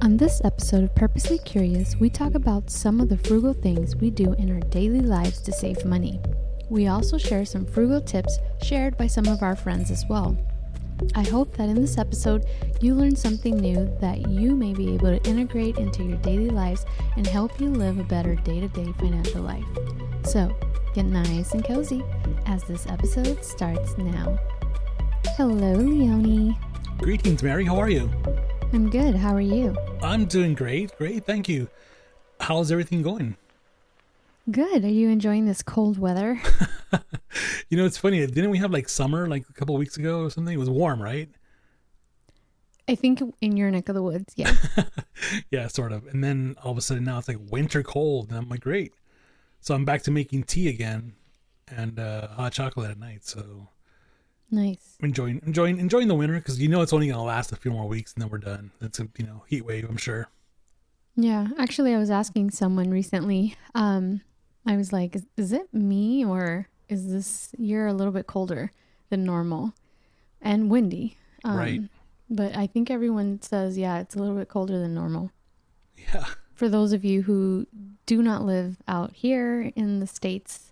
On this episode of Purposely Curious, we talk about some of the frugal things we do in our daily lives to save money. We also share some frugal tips shared by some of our friends as well. I hope that in this episode, you learn something new that you may be able to integrate into your daily lives and help you live a better day-to-day financial life. So, get nice and cozy as this episode starts now. Hello, Leonie. Greetings, Mary. How are you? I'm good. How are you? I'm doing great. Thank you. How's everything going? Good. Are you enjoying this cold weather? You know, it's funny. Didn't we have like summer like a couple of weeks ago or something? It was warm, right? I think in your neck of the woods, yeah. Yeah, sort of. And then all of a sudden now it's like winter cold. And I'm like, great. So I'm back to making tea again and hot chocolate at night. So Nice. enjoying the winter because you know it's only going to last a few more weeks and then we're done. It's a heat wave, I'm sure. Yeah. Actually, I was asking someone recently. I was like, is it me or is this year a little bit colder than normal and windy? Right. But I think everyone says, yeah, it's a little bit colder than normal. Yeah. For those of you who do not live out here in the States,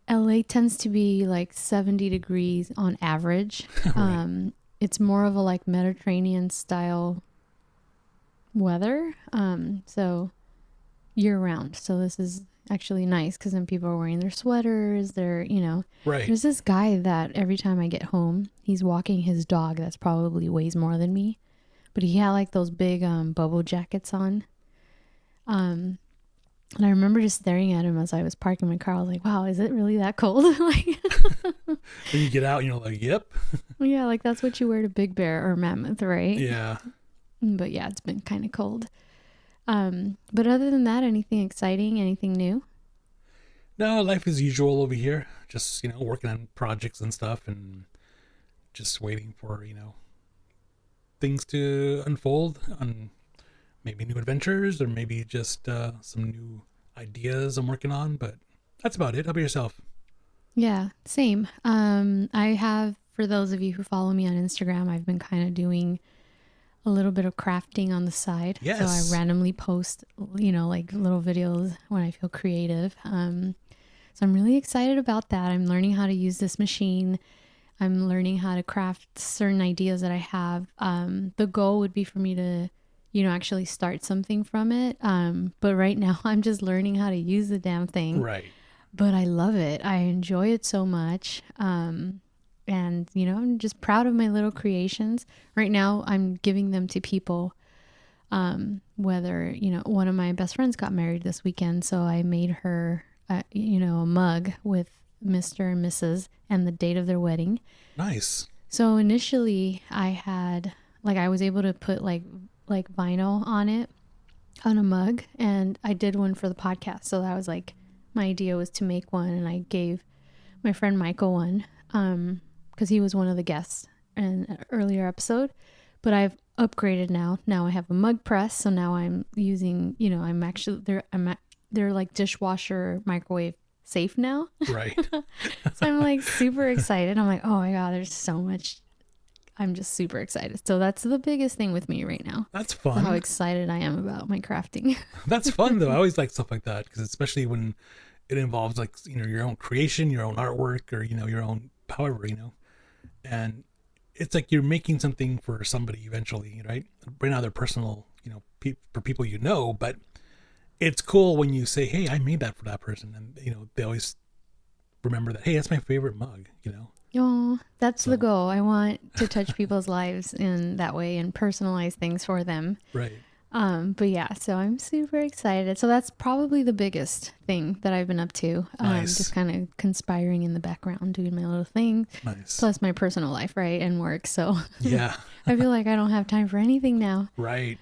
LA tends to be like 70 degrees on average. Right. It's more of a like Mediterranean style weather. So year round. So this is actually nice because then people are wearing their sweaters. Right. There's this guy that every time I get home, he's walking his dog that's probably weighs more than me, but he had like those big bubble jackets on. And I remember just staring at him as I was parking my car. I was like, wow, is it really that cold? Like, Then you get out and you're like, yep. yeah, like that's what you wear to Big Bear or Mammoth, right? Yeah. But yeah, it's been kind of cold. But other than that, anything exciting, anything new? No, life as usual over here. Just, working on projects and stuff and just waiting for, things to unfold on maybe new adventures or maybe just some new ideas I'm working on. But that's about it. How about yourself? Yeah, same. I have, for those of you who follow me on Instagram, I've been kind of doing a little bit of crafting on the side. Yes. So I randomly post, like little videos when I feel creative. So I'm really excited about that. I'm learning how to use this machine. I'm learning how to craft certain ideas that I have. The goal would be for me to, actually start something from it. But right now I'm just learning how to use the damn thing. Right. But I love it. I enjoy it so much. And, I'm just proud of my little creations. Right now, I'm giving them to people. Whether, one of my best friends got married this weekend. So I made her, a mug with Mr. and Mrs. and the date of their wedding. Nice. So initially I was able to put like vinyl on it on a mug. And I did one for the podcast. So that was like, my idea was to make one. And I gave my friend Michael one. Because he was one of the guests in an earlier episode, but I've upgraded now. Now I have a mug press, so now I'm using, I'm actually they're like dishwasher microwave safe now. Right. So I'm like super excited. I'm like, oh my god, there's so much. I'm just super excited. So that's the biggest thing with me right now. That's fun. How excited I am about my crafting. That's fun though. I always like stuff like that because especially when it involves like your own creation, your own artwork, or your own however. And it's like you're making something for somebody eventually, right? Right now they're personal, for people but it's cool when you say, hey, I made that for that person. And, they always remember that, hey, that's my favorite mug, Oh, that's the goal. I want to touch people's lives in that way and personalize things for them. Right. But yeah, so I'm super excited. So that's probably the biggest thing that I've been up to. Nice. Just kind of conspiring in the background, doing my little thing. Nice. Plus my personal life, right? And work. So yeah, I feel like I don't have time for anything now. Right.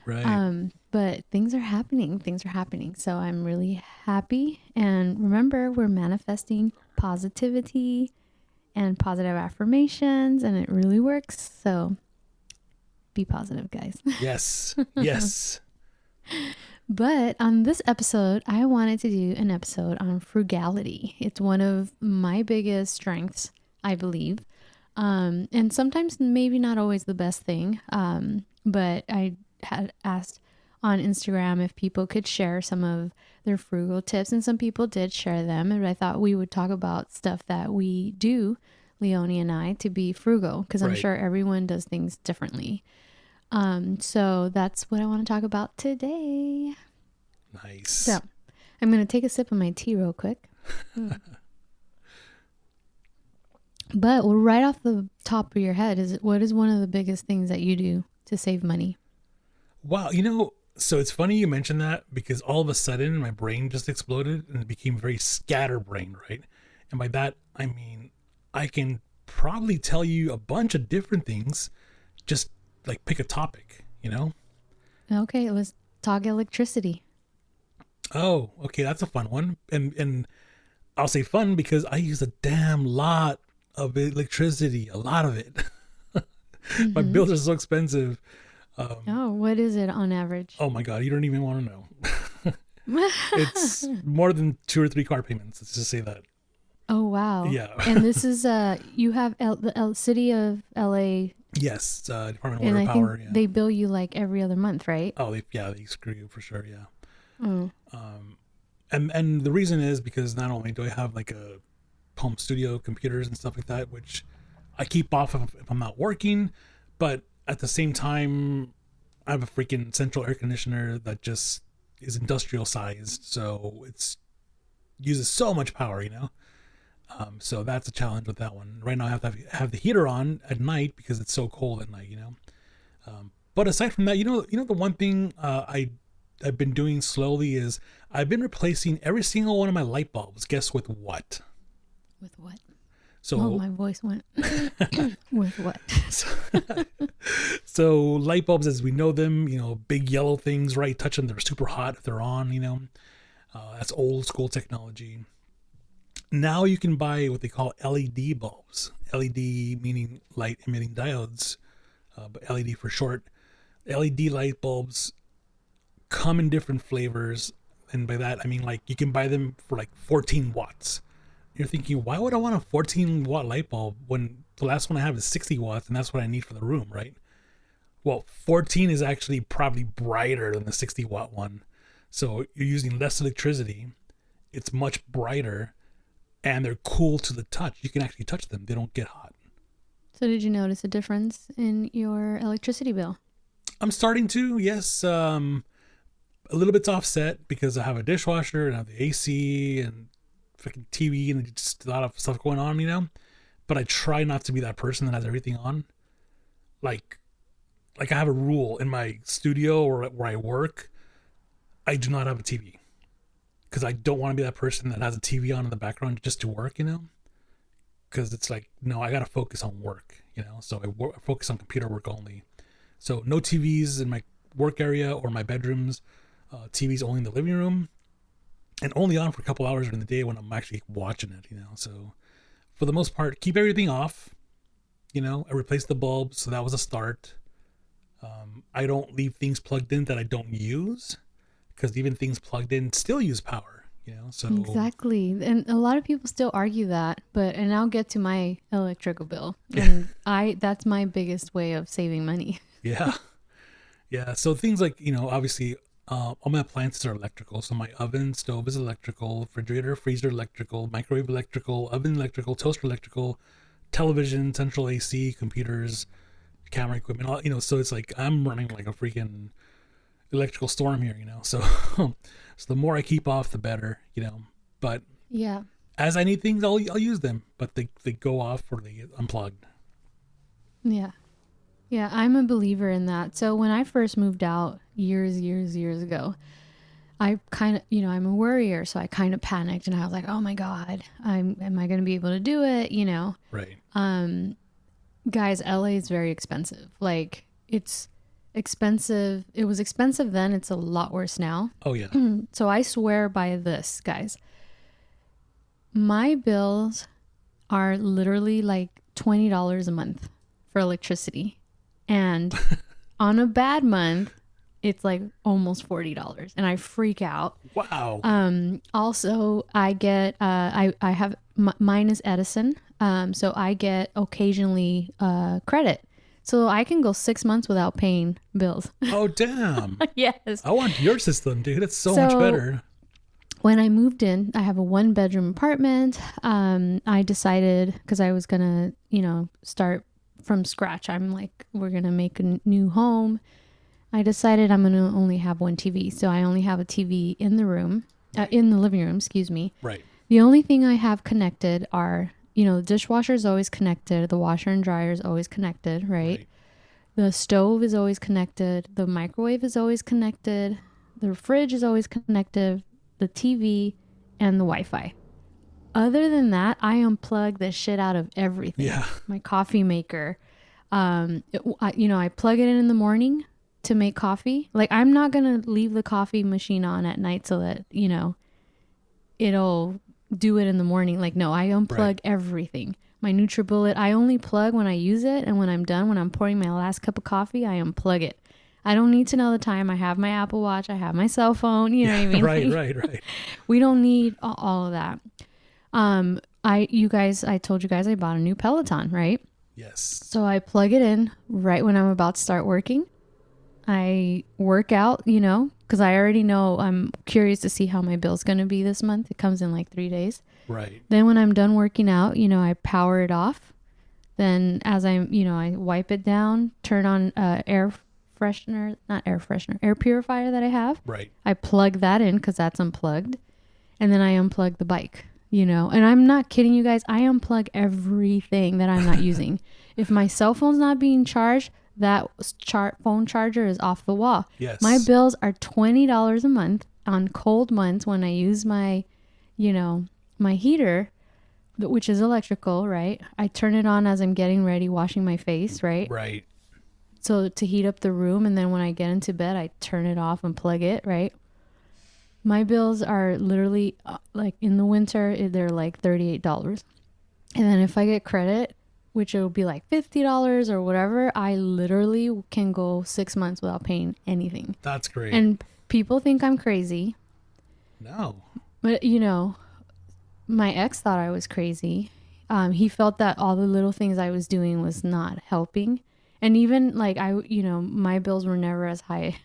But things are happening. So I'm really happy. And remember, we're manifesting positivity and positive affirmations, and it really works. So be positive, guys. Yes. But on this episode, I wanted to do an episode on frugality. It's one of my biggest strengths, I believe. And sometimes maybe not always the best thing. But I had asked on Instagram if people could share some of their frugal tips, and some people did share them. And I thought we would talk about stuff that we do, Leonie and I, to be frugal, because I'm Right. sure everyone does things differently. So that's what I want to talk about today. Nice. So I'm going to take a sip of my tea real quick. But right off the top of your head, what is one of the biggest things that you do to save money? Wow. You know, so it's funny you mentioned that, because all of a sudden my brain just exploded and it became very scatterbrained, right? And by that, I mean, I can probably tell you a bunch of different things, just like pick a topic, you know? Okay, let's talk electricity. Oh, okay. That's a fun one. And I'll say fun because I use a damn lot of electricity, a lot of it. My bills are so expensive. Oh, what is it on average? Oh my God, you don't even want to know. It's more than 2 or 3 car payments. Let's just say that. Oh, wow. Yeah. And this is, you have the city of LA, Yes, Department of and Water I Power. think Yeah. they bill you like every other month, right? Oh, they screw you for sure. Yeah. Mm. And the reason is because not only do I have like a home studio, computers and stuff like that, which I keep off if I'm not working, but at the same time, I have a freaking central air conditioner that just is industrial sized, so it's uses so much power, you know. So that's a challenge with that one. Right now, I have to have the heater on at night because it's so cold at night, you know. But aside from that, the one thing I've been doing slowly is I've been replacing every single one of my light bulbs. Guess with what? With what? So Oh, my voice went. With what? So light bulbs as we know them, big yellow things, right? Touch them, they're super hot if they're on, that's old school technology. Now you can buy what they call LED bulbs. LED meaning light emitting diodes, but LED for short. LED light bulbs come in different flavors. And by that, I mean, like, you can buy them for like 14 watts. You're thinking, why would I want a 14 watt light bulb when the last one I have is 60 watts and that's what I need for the room, right? Well, 14 is actually probably brighter than the 60 watt one. So you're using less electricity. It's much brighter and they're cool to the touch. You can actually touch them. They don't get hot. So did you notice a difference in your electricity bill? I'm starting to, yes. A little bit's offset because I have a dishwasher and I have the AC and freaking TV and just a lot of stuff going on, But I try not to be that person that has everything on. Like I have a rule in my studio or where I work, I do not have a TV. Because I don't want to be that person that has a TV on in the background just to work, Because it's like, no, I got to focus on work, So I focus on computer work only. So no TVs in my work area or my bedrooms. TV's only in the living room. And only on for a couple hours during the day when I'm actually watching it, So for the most part, keep everything off. I replaced the bulbs, so that was a start. I don't leave things plugged in that I don't use, because even things plugged in still use power, So Exactly. And a lot of people still argue that, and I'll get to my electrical bill. And that's my biggest way of saving money. Yeah. Yeah. So things like, obviously, all my appliances are electrical. So my oven, stove is electrical, refrigerator, freezer electrical, microwave electrical, oven electrical, toaster electrical, television, central AC, computers, camera equipment, all, so it's like I'm running like a freaking electrical storm here, So, so the more I keep off, the better, But yeah, as I need things, I'll use them, but they go off or they get unplugged. Yeah. Yeah, I'm a believer in that. So when I first moved out years ago, I kind of, I'm a worrier. So I kind of panicked and I was like, oh my God, am I going to be able to do it? Right. Guys, LA is very expensive. Like, it's expensive. It was expensive then. It's a lot worse now. Oh yeah. So I swear by this, guys. My bills are literally like $20 a month for electricity. And on a bad month, it's like almost $40 and I freak out. Wow. Also I get, I have, mine is Edison. So I get occasionally, credit. So I can go 6 months without paying bills. Oh, damn. Yes. I want your system, dude. It's so much better. When I moved in, I have a 1-bedroom apartment. I decided, because I was going to, start from scratch. I'm like, we're going to make a new home. I decided I'm going to only have one TV. So I only have a TV in the room, in the living room, excuse me. Right. The only thing I have connected are, the dishwasher is always connected. The washer and dryer is always connected, right? The stove is always connected. The microwave is always connected. The fridge is always connected. The TV and the Wi-Fi. Other than that, I unplug the shit out of everything. Yeah. My coffee maker. I plug it in the morning to make coffee. Like, I'm not going to leave the coffee machine on at night so that, it'll do it in the morning. Like, no, I unplug everything. My NutriBullet, I only plug when I use it. And when I'm done, when I'm pouring my last cup of coffee, I unplug it. I don't need to know the time. I have my Apple Watch. I have my cell phone. You know what I mean? Right. We don't need all of that. I told you guys I bought a new Peloton, right? Yes. So I plug it in right when I'm about to start working. I work out, because I already know I'm curious to see how my bill's going to be this month. It comes in like 3 days. Right. Then when I'm done working out, I power it off. Then as I wipe it down, turn on air purifier that I have. Right. I plug that in because that's unplugged. And then I unplug the bike, and I'm not kidding you guys. I unplug everything that I'm not using. If my cell phone's not being charged, that phone charger is off the wall. Yes. My bills are $20 a month on cold months when I use my, my heater, which is electrical, right? I turn it on as I'm getting ready, washing my face, right? Right. So to heat up the room, and then when I get into bed, I turn it off and plug it, right? My bills are literally like in the winter, they're like $38. And then if I get credit, which it will be like $50 or whatever, I literally can go 6 months without paying anything. That's great. And people think I'm crazy. No. But, my ex thought I was crazy. He felt that all the little things I was doing was not helping. And even like my bills were never as high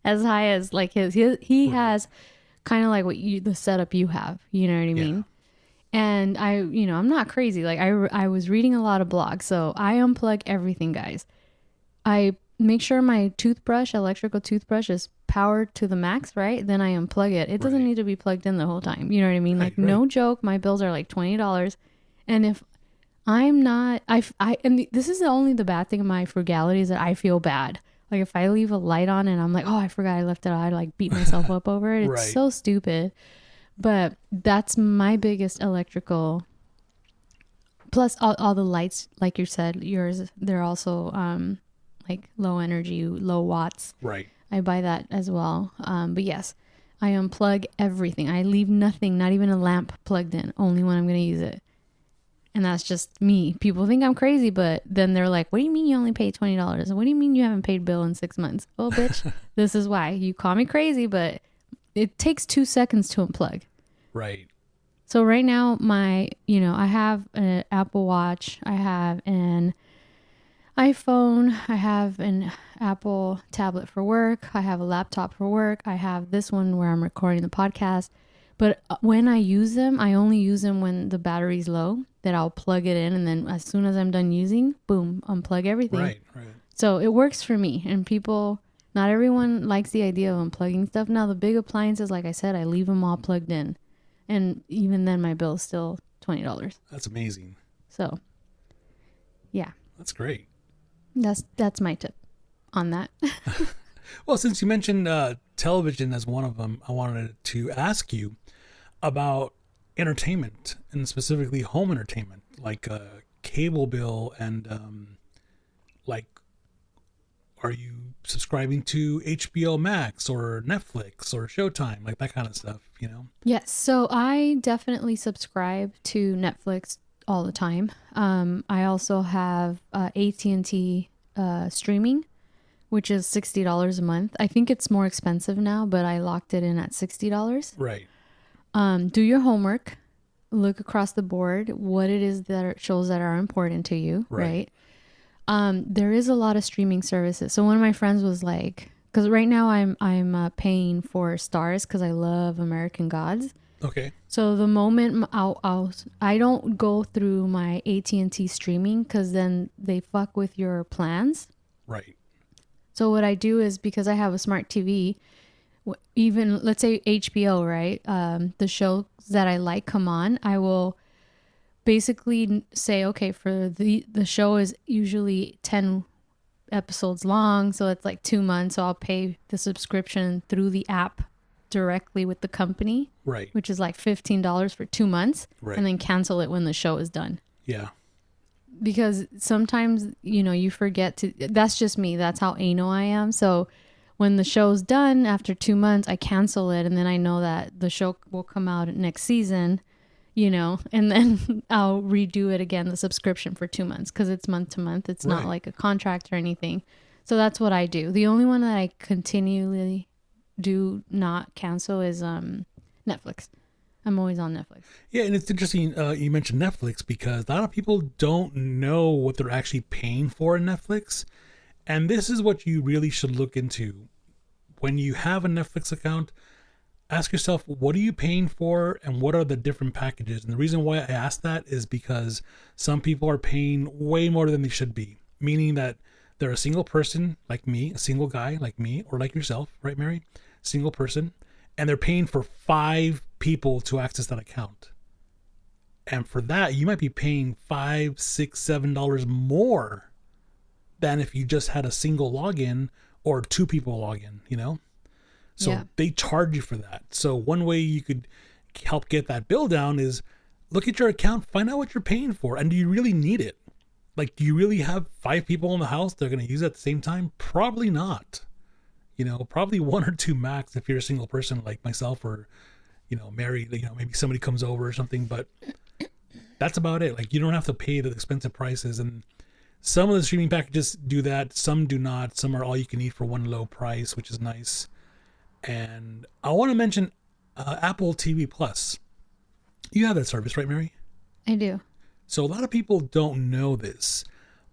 as like his. He has kind of like the setup you have, you know what I mean? And I'm not crazy. Like I was reading a lot of blogs, so I unplug everything, guys. I make sure my electrical toothbrush is powered to the max, right? Then I unplug it. It doesn't need to be plugged in the whole time. You know what I mean? Like no joke, my bills are like $20. And if I'm not, this is only the bad thing of my frugality is that I feel bad. Like if I leave a light on and I'm like, oh, I forgot I left it on, I like beat myself up over it. It's so stupid. But that's my biggest electrical. Plus all the lights, like you said, yours, they're also like low energy, low watts. Right. I buy that as well. But yes, I unplug everything. I leave nothing, not even a lamp plugged in, only when I'm going to use it. And that's just me. People think I'm crazy, but then they're like, what do you mean you only paid $20? What do you mean you haven't paid bill in 6 months? Oh, bitch, this is why. You call me crazy, but it takes 2 seconds to unplug. Right. So right now, I have an Apple Watch. I have an iPhone. I have an Apple tablet for work. I have a laptop for work. I have this one where I'm recording the podcast. But when I use them, I only use them when the battery's low, that I'll plug it in. And then as soon as I'm done using, boom, unplug everything. Right. So it works for me. And people, not everyone likes the idea of unplugging stuff. Now, the big appliances, like I said, I leave them all plugged in. And even then, my bill is still $20. That's amazing. So, yeah. That's great. That's my tip on that. Well, since you mentioned television as one of them, I wanted to ask you about entertainment, and specifically home entertainment, like cable bill and like, are you subscribing to HBO Max or Netflix or Showtime, like that kind of stuff, Yes. So I definitely subscribe to Netflix all the time. I also have AT&T streaming, which is $60 a month. I think it's more expensive now, but I locked it in at $60. Right. Do your homework. Look across the board what it is that shows that are important to you, right? There is a lot of streaming services. So one of my friends was like, because right now I'm paying for Stars because I love American Gods. Okay. So the moment I don't go through my AT&T streaming because then they fuck with your plans. Right. So what I do is, because I have a smart TV, even let's say HBO, right? The shows that I like come on, I will basically say, okay, for the show is usually 10 episodes long, so it's like 2 months. So I'll pay the subscription through the app directly with the company, Right. which is like $15 for 2 months, Right. and then cancel it when the show is done. Yeah. Because sometimes, you forget to, that's just me. That's how anal I am. So when the show's done after 2 months, I cancel it. And then I know that the show will come out next season, and then I'll redo it again, the subscription for 2 months, because it's month to month. It's not like a contract or anything. So that's what I do. The only one that I continually do not cancel is Netflix. I'm always on Netflix. Yeah, and it's interesting you mentioned Netflix, because a lot of people don't know what they're actually paying for in Netflix. And this is what you really should look into. When you have a Netflix account, ask yourself, what are you paying for and what are the different packages? And the reason why I ask that is because some people are paying way more than they should be, meaning that they're a single person like me, a single guy like me, or like yourself, right, Mary? Single person. And they're paying for 5 people to access that account. And for that, you might be paying $5, $6, $7 more than if you just had a single login or 2 people log in, So they charge you for that. So one way you could help get that bill down is look at your account, find out what you're paying for, and do you really need it? Like, do you really have 5 people in the house that are going to use it at the same time? Probably not. Probably 1 or 2 max if you're a single person like myself, or, married, maybe somebody comes over or something, but that's about it. Like, you don't have to pay the expensive prices. And some of the streaming packages do that. Some do not. Some are all you can eat for one low price, which is nice. And I want to mention Apple TV Plus. You have that service, right, Mary? I do. So a lot of people don't know this,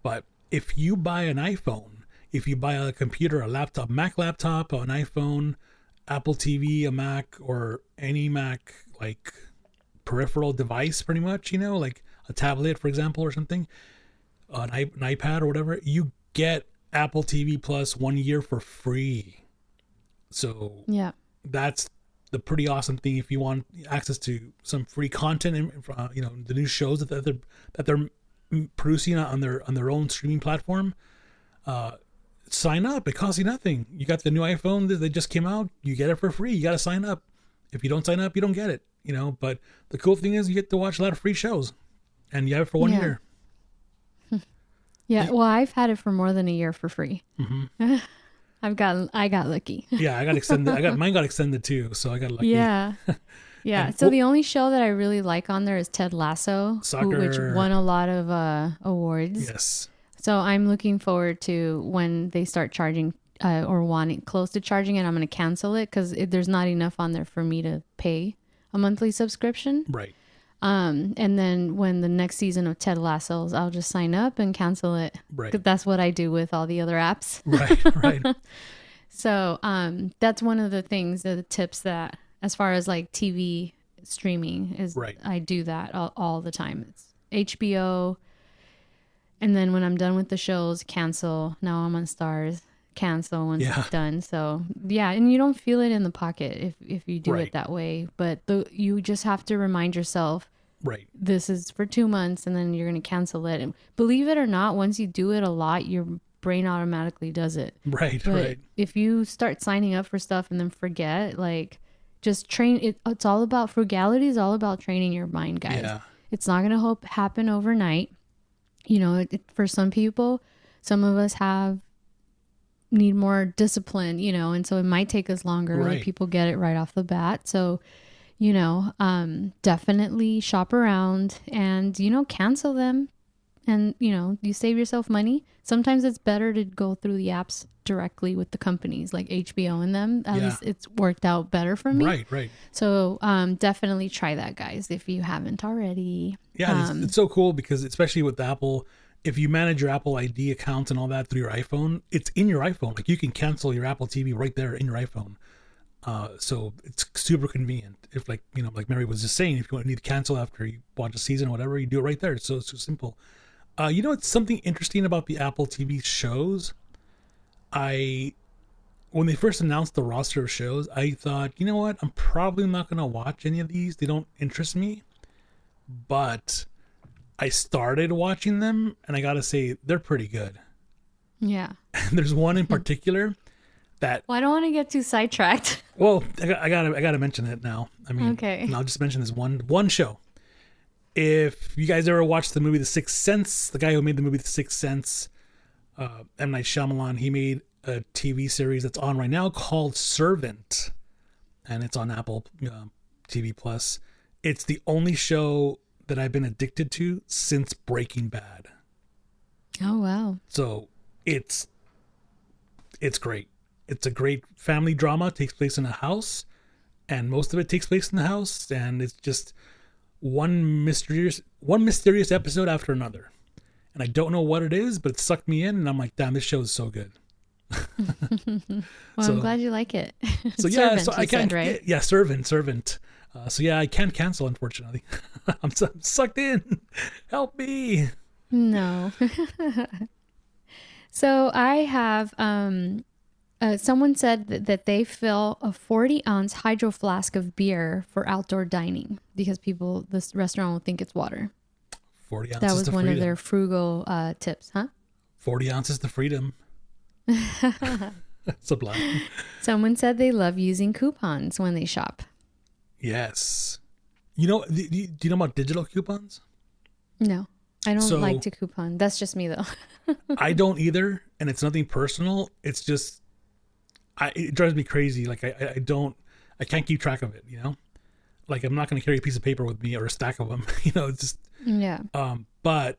but if you buy an iPhone, if you buy a computer, a laptop, Mac laptop, an iPhone, Apple TV, a Mac, or any Mac like peripheral device, pretty much, like a tablet, for example, or something, an iPad or whatever, you get Apple TV Plus 1 year for free. So yeah, that's the pretty awesome thing. If you want access to some free content and the new shows that they're producing on their own streaming platform, sign up. It costs you nothing. You got the new iPhone that just came out, you get it for free. You got to sign up. If you don't sign up, you don't get it. But the cool thing is you get to watch a lot of free shows, and you have it for 1 year. Yeah, well, I've had it for more than a year for free. Mm-hmm. I got lucky. Yeah, I got extended. Mine got extended too, so I got lucky. Yeah. Yeah. So the only show that I really like on there is Ted Lasso, which won a lot of awards. Yes. So I'm looking forward to when they start charging or wanting close to charging it. I'm going to cancel it because there's not enough on there for me to pay a monthly subscription. Right. And then when the next season of Ted Lasso's, I'll just sign up and cancel it. Right. 'Cause that's what I do with all the other apps. Right. So that's one of the things, the tips that, as far as like TV streaming is, I do that all the time. It's HBO. And then when I'm done with the shows, cancel. Now I'm on Stars, cancel when it's done. So yeah, and you don't feel it in the pocket if you do it that way. But you just have to remind yourself, this is for 2 months, and then you're going to cancel it. And believe it or not, once you do it a lot, your brain automatically does it. But if you start signing up for stuff and then forget, like, just train it. It's all about frugality. Is all about training your mind, guys. Yeah. It's not going to happen overnight. For some people, some of us need more discipline, and so it might take us longer. Other people get it right off the bat. So, definitely shop around and, cancel them, and, you save yourself money. Sometimes it's better to go through the apps directly with the companies like HBO and them. At least it's worked out better for me. Right. So, definitely try that, guys, if you haven't already. Yeah. It's so cool because especially with Apple, if you manage your Apple ID accounts and all that through your iPhone, it's in your iPhone. Like you can cancel your Apple TV right there in your iPhone. So it's super convenient. If like, you know, like Mary was just saying, if you need to cancel after you watch a season or whatever, you do it right there. So it's so simple. You know, it's something interesting about the Apple TV shows. When they first announced the roster of shows, I thought, you know what? I'm probably not going to watch any of these. They don't interest me. But I started watching them, and I got to say, they're pretty good. Yeah. And there's one in particular that... Well, I don't want to get too sidetracked. Well, I gotta mention it now. I mean, okay. I'll just mention this one show. If you guys ever watched the movie The Sixth Sense, the guy who made the movie The Sixth Sense, M. Night Shyamalan, he made a TV series that's on right now called Servant, and it's on Apple TV Plus. It's the only show that I've been addicted to since Breaking Bad. Oh wow! So it's great. It's a great family drama. It takes place in a house, and most of it takes place in the house, and it's just one mysterious episode after another. And I don't know what it is, but it sucked me in, and I'm like, damn, this show is so good. Well, I'm glad you like it. So yeah, Servant, so I can't. said, right? Yeah, Servant. So yeah, I can't cancel, unfortunately. I'm sucked in. Help me. No. So I have someone said that they fill a 40-ounce hydro flask of beer for outdoor dining because this restaurant will think it's water. 40 ounces. That was one freedom. of their frugal tips, huh? 40 ounces to freedom. Sublime. Someone said they love using coupons when they shop. Yes. You know, do you know about digital coupons? No, I don't like to coupon. That's just me though. I don't either. And it's nothing personal. It's just, it drives me crazy. Like I can't keep track of it, you know? Like I'm not going to carry a piece of paper with me or a stack of them, you know, it's just, yeah. But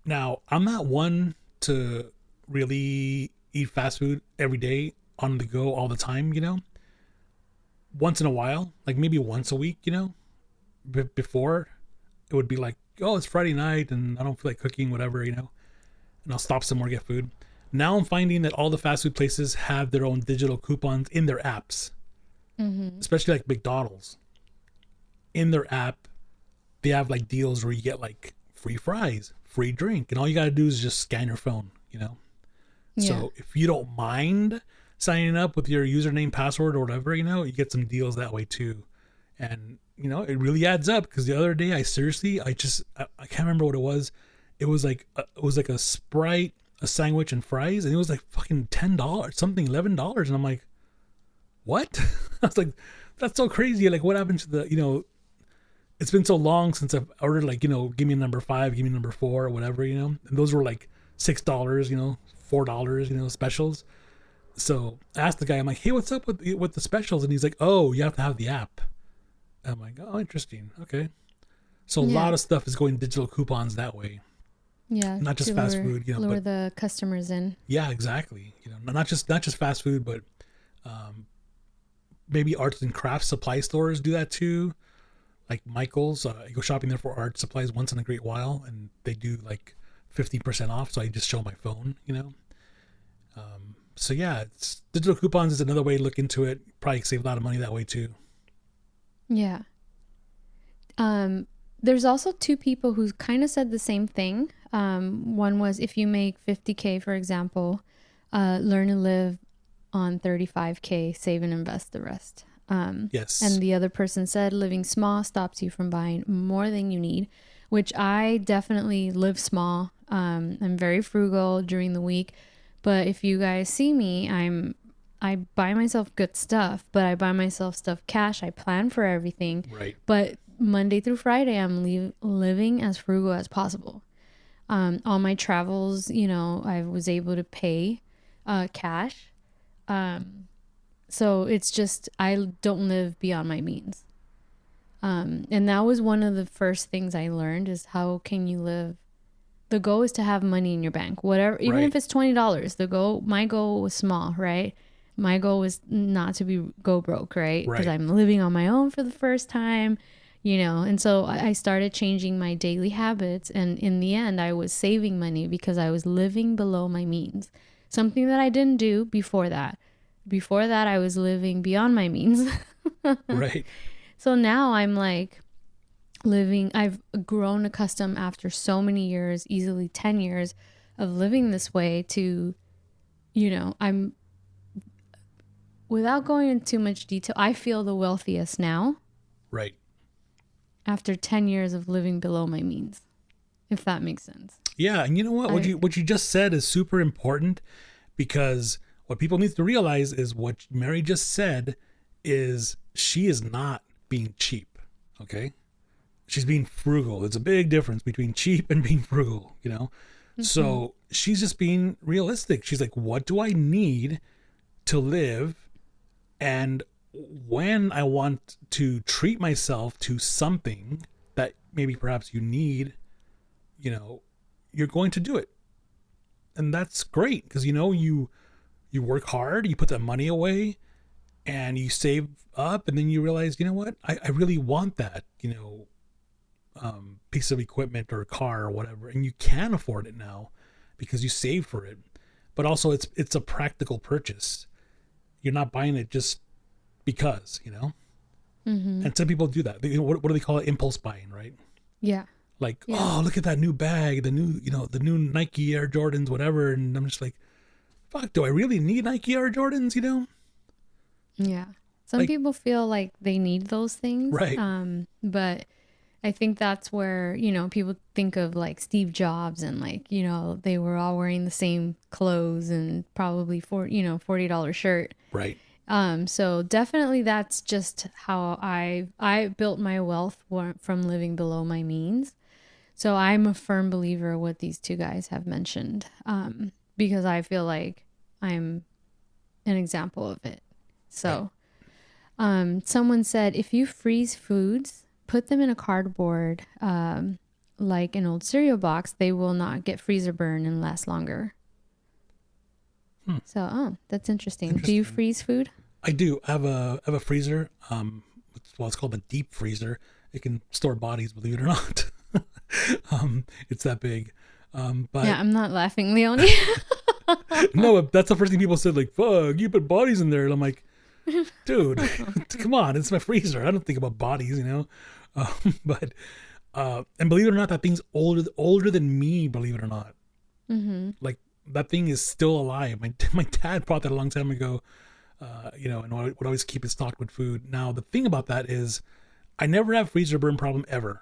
now I'm not one to really eat fast food every day on the go all the time, you know? Once in a while, like maybe once a week, you know? Before it would be like, oh, it's Friday night and I don't feel like cooking, whatever, you know? And I'll stop somewhere, get food. Now I'm finding that all the fast food places have their own digital coupons in their apps, especially like McDonald's. In their app, they have like deals where you get like free fries, free drink, and all you got to do is just scan your phone, you know? Yeah. So if you don't mind signing up with your username, password, or whatever, you know, you get some deals that way too. And, you know, it really adds up because the other day I can't remember what it was. It was like a Sprite, a sandwich, and fries, and it was like fucking $10, something $11, and I'm like, what? I was like, that's so crazy. Like, what happened to the, you know? It's been so long since I've ordered, like, you know, give me number 5, give me number 4, or whatever, you know. And those were like $6, you know, $4, you know, specials. So I asked the guy, I'm like, hey, what's up with the specials? And he's like, oh, you have to have the app. And I'm like, oh, interesting. Okay. So a lot of stuff is going digital coupons that way. Yeah. Not just fast food, you know. Lure the customers in. Yeah, exactly. You know, not just fast food, but maybe arts and crafts supply stores do that too. Like Michael's, I go shopping there for art supplies once in a great while, and they do like 50% off. So I just show my phone, you know. So yeah, digital coupons is another way to look into it. Probably save a lot of money that way too. Yeah. There's also 2 people who kind of said the same thing. One was if you make 50K, for example, learn to live on 35K, save and invest the rest. Yes. And the other person said living small stops you from buying more than you need, which I definitely live small. I'm very frugal during the week, but if you guys see me, I buy myself good stuff, but I buy myself stuff cash. I plan for everything. Right. But Monday through Friday, I'm living as frugal as possible. On my travels, you know, I was able to pay cash. So it's just, I don't live beyond my means. And that was one of the first things I learned is how can you live? The goal is to have money in your bank, whatever, even if it's $20, my goal was small, right? My goal was not to go broke, right? Because I'm living on my own for the first time. you know. And so I started changing my daily habits, and in the end I was saving money because I was living below my means, something that I didn't do before that. Before that I was living beyond my means. Right. So now I'm like living, I've grown accustomed after so many years, easily 10 years of living this way, to, you know, I'm, without going into too much detail, I feel the wealthiest now. Right. After 10 years of living below my means, if that makes sense. Yeah. And you know what? What you just said is super important, because what people need to realize is what Mary just said is she is not being cheap. Okay. She's being frugal. There's a big difference between cheap and being frugal, you know? Mm-hmm. So she's just being realistic. She's like, what do I need to live? And when I want to treat myself to something that maybe perhaps you need, you know, you're going to do it. And that's great, because, you know, you work hard, you put that money away, and you save up, and then you realize, you know what, I really want that, you know, piece of equipment or a car or whatever, and you can afford it now because you save for it. But also it's a practical purchase. You're not buying it just because, you know. Mm-hmm. And some people do that. What do they call it? Impulse buying, right? Yeah. Like, yeah. Oh, look at that new bag, the new Nike Air Jordans, whatever. And I'm just like, fuck, do I really need Nike Air Jordans, you know? Yeah. Some people feel like they need those things. Right. But I think that's where, you know, people think of like Steve Jobs, and like, you know, they were all wearing the same clothes and probably $40 shirt. Right. So definitely that's just how I built my wealth from living below my means. So I'm a firm believer of what these two guys have mentioned, because I feel like I'm an example of it. So, someone said, if you freeze foods, put them in a cardboard, like an old cereal box, they will not get freezer burn and last longer. So, that's interesting. Do you freeze food? I do. I have a freezer. It's called a deep freezer. It can store bodies, believe it or not. It's that big. But yeah, I'm not laughing, Leonie. No, that's the first thing people said, like, fuck, you put bodies in there. And I'm like, dude, come on, it's my freezer. I don't think about bodies, you know? But and believe it or not, that thing's older than me, believe it or not. Mm-hmm. Like, that thing is still alive. My dad bought that a long time ago, you know, and would always keep it stocked with food. Now, the thing about that is I never have freezer burn problem ever.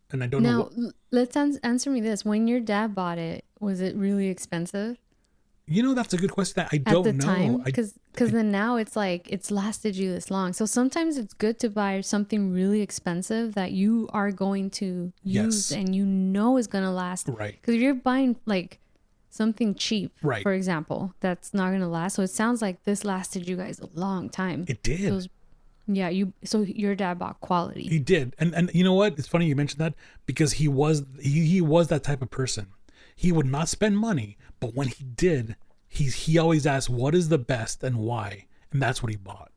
And I don't know. Now, let's answer me this. When your dad bought it, was it really expensive? You know, that's a good question. I don't know. At the time? Because then now it's like, it's lasted you this long. So sometimes it's good to buy something really expensive that you are going to use and you know is going to last. Right. Because if you're buying like something cheap, right, for example, that's not going to last. So it sounds like this lasted you guys a long time. It did. So your dad bought quality. He did. And you know what? It's funny you mentioned that, because he was that type of person. He would not spend money, but when he did, he always asked, what is the best and why? And that's what he bought.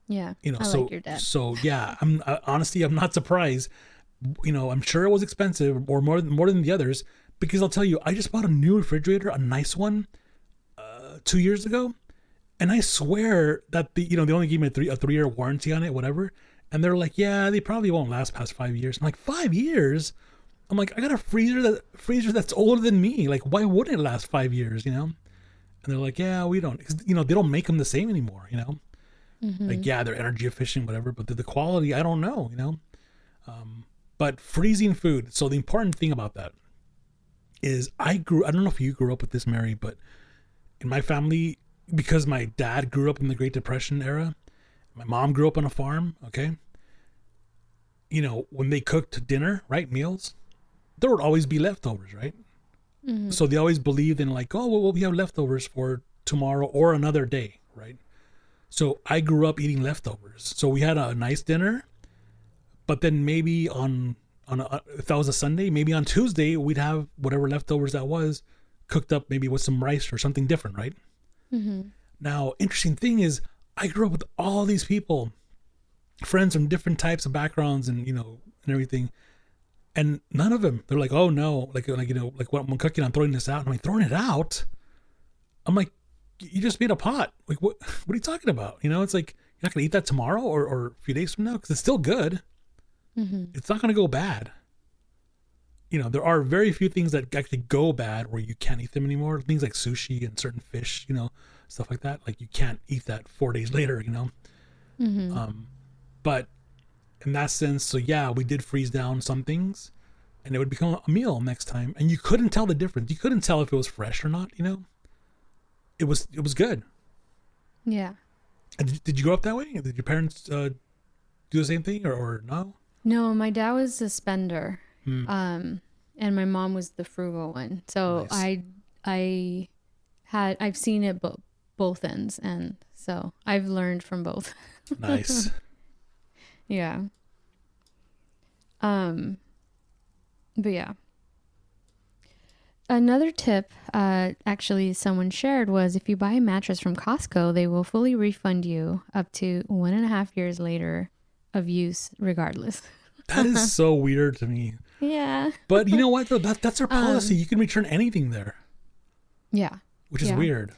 Yeah. You know, I like your dad. So yeah, honestly, I'm not surprised. You know, I'm sure it was expensive or more than the others, because I'll tell you, I just bought a new refrigerator, a nice one, 2 years ago. And I swear that they only gave me a 3-year warranty on it, whatever. And they're like, yeah, they probably won't last past 5 years. I'm like, 5 years? I'm like, I got a freezer that's older than me. Like, why wouldn't it last 5 years, you know? And they're like, yeah, we don't, because, you know, they don't make them the same anymore, you know? Mm-hmm. Like, yeah, they're energy efficient, whatever, but the quality, I don't know, you know? But freezing food. So the important thing about that is I don't know if you grew up with this, Mary, but in my family, because my dad grew up in the Great Depression era, my mom grew up on a farm, okay? You know, when they cooked dinner, right, meals, there would always be leftovers, right? Mm-hmm. So they always believed in like, oh, well, we have leftovers for tomorrow or another day, right? So I grew up eating leftovers. So we had a nice dinner, but then maybe if that was a Sunday, maybe on Tuesday, we'd have whatever leftovers that was cooked up, maybe with some rice or something different, right? Mm-hmm. Now, interesting thing is, I grew up with all these people friends from different types of backgrounds and and everything, and none of them, they're like, oh no, like what I'm cooking, I'm throwing this out. I'm like, throwing it out? I'm like, you just made a pot. Like, what are you talking about? It's like, you're not gonna eat that tomorrow or a few days from now because it's still good. It's not gonna go bad. There are very few things that actually go bad where you can't eat them anymore. Things like sushi and certain fish, stuff like that. Like, you can't eat that 4 days later. But in that sense, so yeah, we did freeze down some things, and it would become a meal next time, and you couldn't tell the difference. You couldn't tell if it was fresh or not. It was good. Yeah. And did you grow up that way? Did your parents do the same thing or no? No, my dad was a spender. And my mom was the frugal one. So nice. I've seen it both ends, and so I've learned from both. Nice. Yeah. But yeah. Another tip, actually someone shared, was if you buy a mattress from Costco, they will fully refund you up to 1.5 years later of use, regardless. That is so weird to me. Yeah. But you know what, though? That's their policy. You can return anything there. Yeah. Which is weird.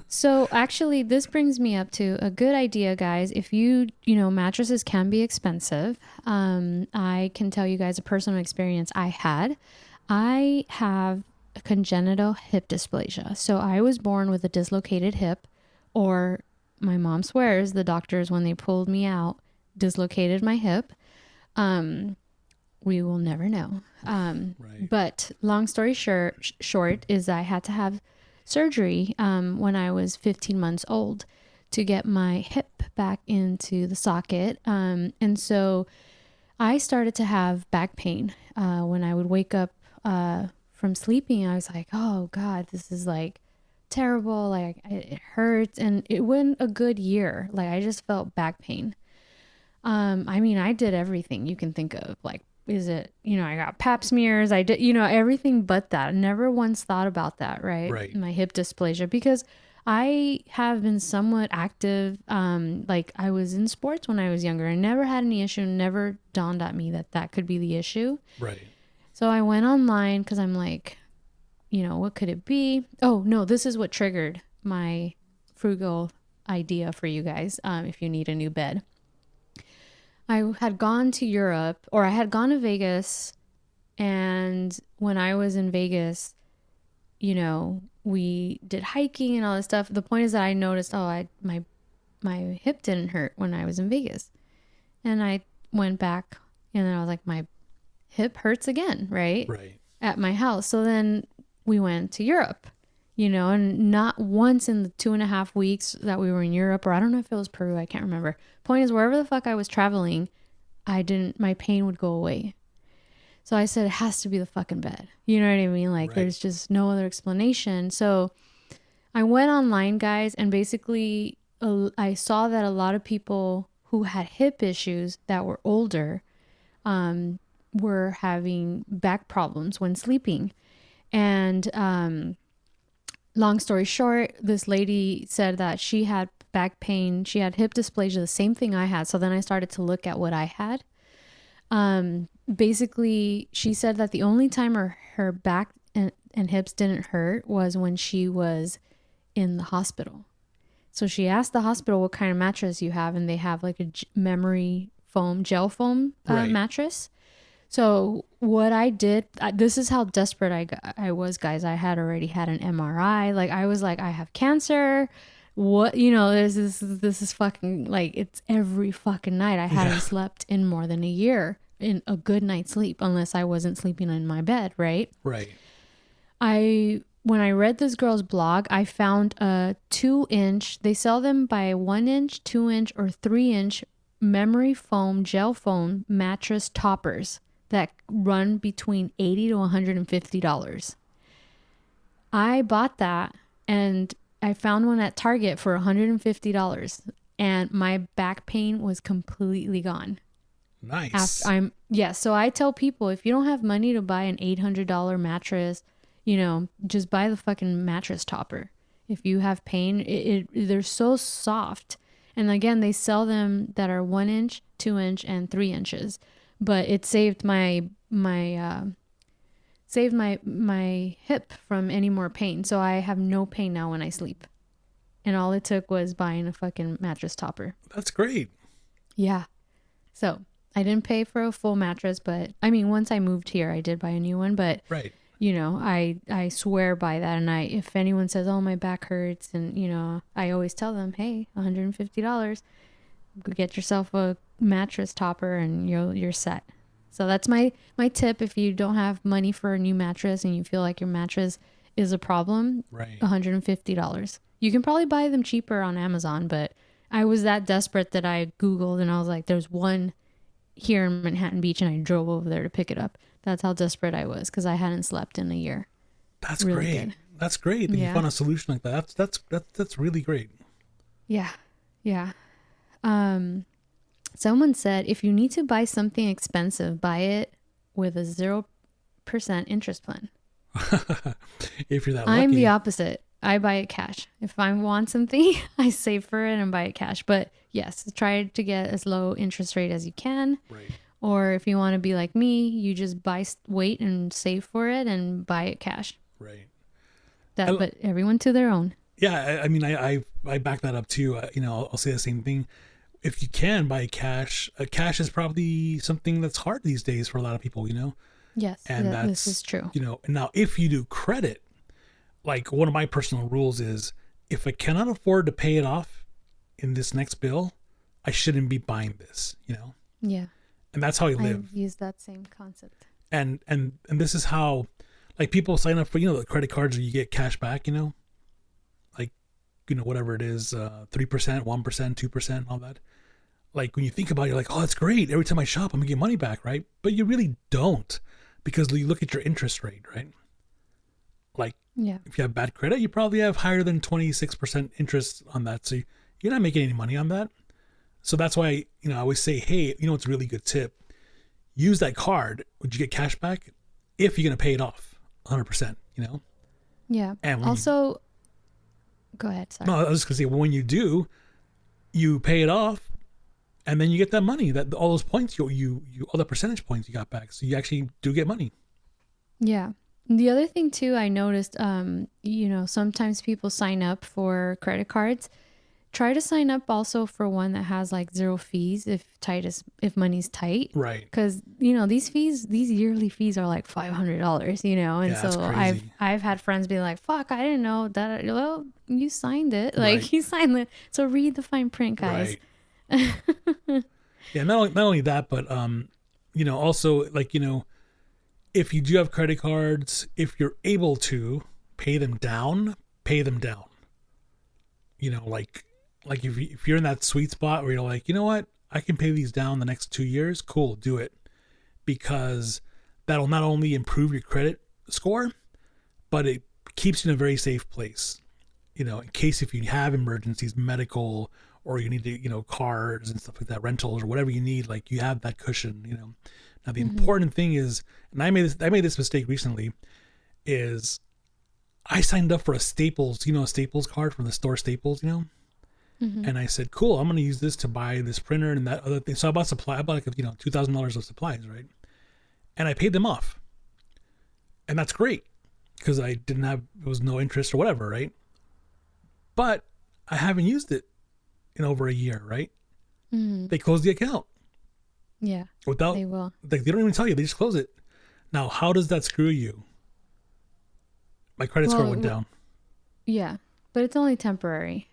So actually, this brings me up to a good idea, guys. If mattresses can be expensive. I can tell you guys a personal experience I had. I have a congenital hip dysplasia. So I was born with a dislocated hip, or my mom swears the doctors, when they pulled me out, dislocated my hip. We will never know. Right. But long story short is I had to have surgery when I was 15 months old to get my hip back into the socket. And so I started to have back pain. When I would wake up from sleeping, I was like, oh God, this is like terrible. Like, it hurts. And it went a good year. Like, I just felt back pain. I mean, I did everything you can think of. Like, I got pap smears. I did, everything but that. I never once thought about that, right? Right. My hip dysplasia, because I have been somewhat active. Like, I was in sports when I was younger. I never had any issue. Never dawned at me that could be the issue. Right. So I went online because I'm like, what could it be? Oh, no, this is what triggered my frugal idea for you guys. If you need a new bed. I had gone to Europe, or I had gone to Vegas, and when I was in Vegas, we did hiking and all this stuff. The point is that I noticed, my hip didn't hurt when I was in Vegas. And I went back, and then I was like, my hip hurts again, right? Right. At my house. So then we went to Europe, and not once in the 2.5 weeks that we were in Europe, or I don't know if it was Peru, I can't remember. Point is, wherever the fuck I was traveling, my pain would go away. So I said, it has to be the fucking bed. You know what I mean? Like, There's just no other explanation. So I went online, guys, and basically I saw that a lot of people who had hip issues that were older were having back problems when sleeping. And long story short, this lady said that she had back pain. She had hip dysplasia, the same thing I had. So then I started to look at what I had. Basically, she said that the only time her back and hips didn't hurt was when she was in the hospital. So she asked the hospital what kind of mattress you have, and they have like a memory foam, gel foam mattress. So what I did, this is how desperate I was, guys. I had already had an MRI. Like, I was like, I have cancer. What, this is fucking, like, it's every fucking night. I hadn't slept in more than a year in a good night's sleep, unless I wasn't sleeping in my bed, right? Right. When I read this girl's blog, I found a 2-inch, they sell them by 1-inch, 2-inch, or 3-inch memory foam, gel foam mattress toppers that run between $80 to $150. I bought that, and I found one at Target for $150, and my back pain was completely gone. Nice. So I tell people, if you don't have money to buy an $800 mattress, just buy the fucking mattress topper. If you have pain, they're so soft. And again, they sell them that are 1 inch, 2 inch, and 3 inches. But it saved my hip from any more pain. So I have no pain now when I sleep. And all it took was buying a fucking mattress topper. That's great. Yeah. So I didn't pay for a full mattress, but I mean, once I moved here, I did buy a new one. But Right. you know, I swear by that. And if anyone says, "Oh, my back hurts," and you know, I always tell them, "Hey, $150, go get yourself a mattress topper, and you're set." So that's my tip. If you don't have money for a new mattress and you feel like your mattress is a problem, Right. $150. You can probably buy them cheaper on Amazon, but I was that desperate that I Googled and I was like, there's one here in Manhattan Beach, and I drove over there to pick it up. That's how desperate I was because I hadn't slept in a year. That's really great. Good. That's great that you found a solution like that. That's really great. Yeah. Yeah. Someone said, if you need to buy something expensive, buy it with a 0% interest plan. If you're that lucky. I'm the opposite. I buy it cash. If I want something, I save for it and buy it cash. But yes, try to get as low interest rate as you can. Right. Or if you want to be like me, you just wait and save for it and buy it cash. Right. But everyone to their own. Yeah, I mean, I back that up too. You know, I'll say the same thing. If you can buy cash, cash is probably something that's hard these days for a lot of people. You know. Yes, and this is true. You know, now if you do credit, like one of my personal rules is, if I cannot afford to pay it off in this next bill, I shouldn't be buying this. You know. Yeah. And that's how I live. I've used that same concept. And this is how, like, people sign up for, you know, the credit cards where you get cash back, you know, like, you know, whatever it is, 3%, 1%, 2%, all that. Like, when you think about it, you're like, oh, that's great. Every time I shop, I'm gonna get money back, right? But you really don't, because you look at your interest rate, right? Like, yeah, if you have bad credit, you probably have higher than 26% interest on that. So you're not making any money on that. So that's why, you know, I always say, hey, you know, it's a really good tip. Use that card. Would you get cash back if you're going to pay it off 100%, you know? Yeah. And also, go ahead. Sorry. No, I was just going to say, when you do, you pay it off and then you get that money, that all those points, all the percentage points you got back. So you actually do get money. Yeah. The other thing too, I noticed, you know, sometimes people sign up for credit cards. Try to sign up also for one that has like 0 fees if money's tight. Right. Because, you know, these yearly fees are like $500, you know? And yeah, so I've had friends be like, fuck, I didn't know that. Well, you signed it. Like right. you signed it. So read the fine print, guys. Right. Yeah. Not only that, but, you know, also like, you know, if you do have credit cards, if you're able to pay them down. You know, like if you're in that sweet spot where you're like, you know what, I can pay these down the next 2 years, cool, do it. Because that'll not only improve your credit score, but it keeps you in a very safe place. You know, in case if you have emergencies, medical, or you need to, you know, cars and stuff like that, rentals or whatever you need, like you have that cushion, you know. Now the important thing is, and I made this mistake recently, is I signed up for a Staples, you know, a Staples card from the store Staples, you know. And I said, cool, I'm going to use this to buy this printer and that other thing. So I bought like, you know, $2,000 of supplies, right? And I paid them off. And that's great because it was no interest or whatever, right? But I haven't used it in over a year, right? They closed the account. Yeah. They will. Like, they don't even tell you, they just close it. Now, how does that screw you? My credit score went down. Yeah. But it's only temporary.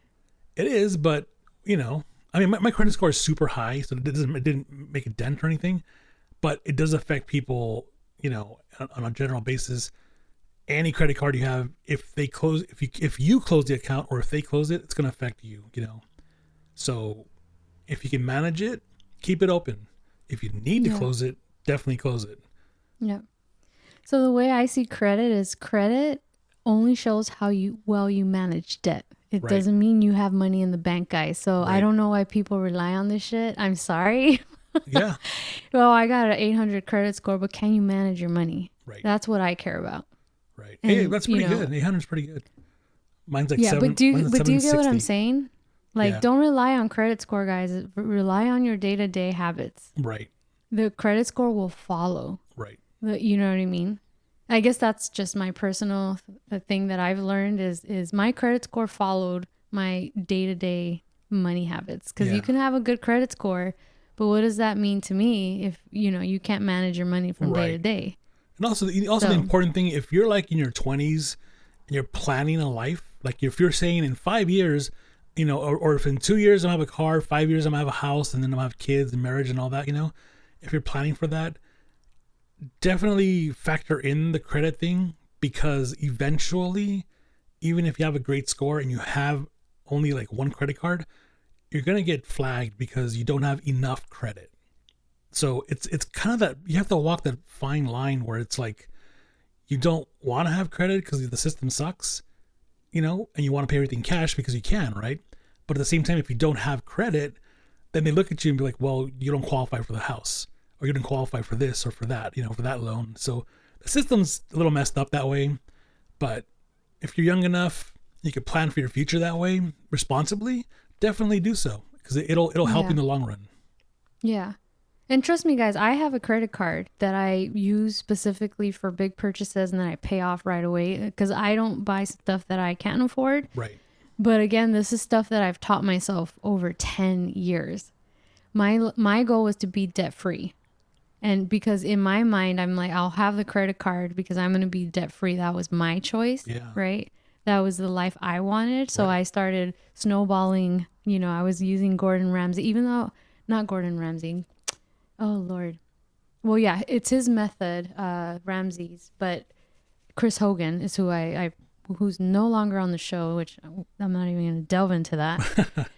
It is, but, you know, I mean, my credit score is super high, so it didn't make a dent or anything, but it does affect people, you know, on a general basis. Any credit card you have, if you close the account or if they close it, it's going to affect you, you know. So if you can manage it, keep it open. If you need to close it, definitely close it. Yeah. So the way I see credit is credit only shows how well you manage debt. It doesn't mean you have money in the bank, guys. So I don't know why people rely on this shit. I'm sorry. Yeah. Well, I got an 800 credit score, but can you manage your money? Right. That's what I care about. Right. And, hey, that's pretty good. 800 is pretty good. Mine's like 7. But do you get what I'm saying? Like, Yeah. don't rely on credit score, guys. Rely on your day-to-day habits. Right. The credit score will follow. Right. You know what I mean? I guess that's just my personal thing that I've learned is my credit score followed my day-to-day money habits. Because you Yeah. can have a good credit score, but what does that mean to me if, you can't manage your money from day to Right. day? And also the So, important thing, if you're like in your 20s and you're planning a life, like if you're saying in 5 years, or if in 2 years I'm gonna have a car, 5 years I'm gonna have a house, and then I'm gonna have kids and marriage and all that, if you're planning for that, definitely factor in the credit thing, because eventually, even if you have a great score and you have only like one credit card, you're gonna get flagged because you don't have enough credit. So it's kind of that you have to walk that fine line where it's like you don't want to have credit because the system sucks, and you want to pay everything cash because you can, right? But at the same time, if you don't have credit, then they look at you and be like, well, you don't qualify for the house, or you don't qualify for this or for that, for that loan. So the system's a little messed up that way. But if you're young enough, you can plan for your future that way responsibly. Definitely do so, because it'll help you in the long run. Yeah. And trust me, guys, I have a credit card that I use specifically for big purchases and then I pay off right away because I don't buy stuff that I can't afford. Right. But again, this is stuff that I've taught myself over 10 years. My goal was to be debt free. And because in my mind, I'm like, I'll have the credit card because I'm going to be debt free. That was my choice. Yeah. Right. That was the life I wanted. So Right. I started snowballing. I was using Gordon Ramsay, even though not Gordon Ramsay. Oh, Lord. Well, yeah, it's his method, Ramsay's, but Chris Hogan is who's no longer on the show, which I'm not even going to delve into that.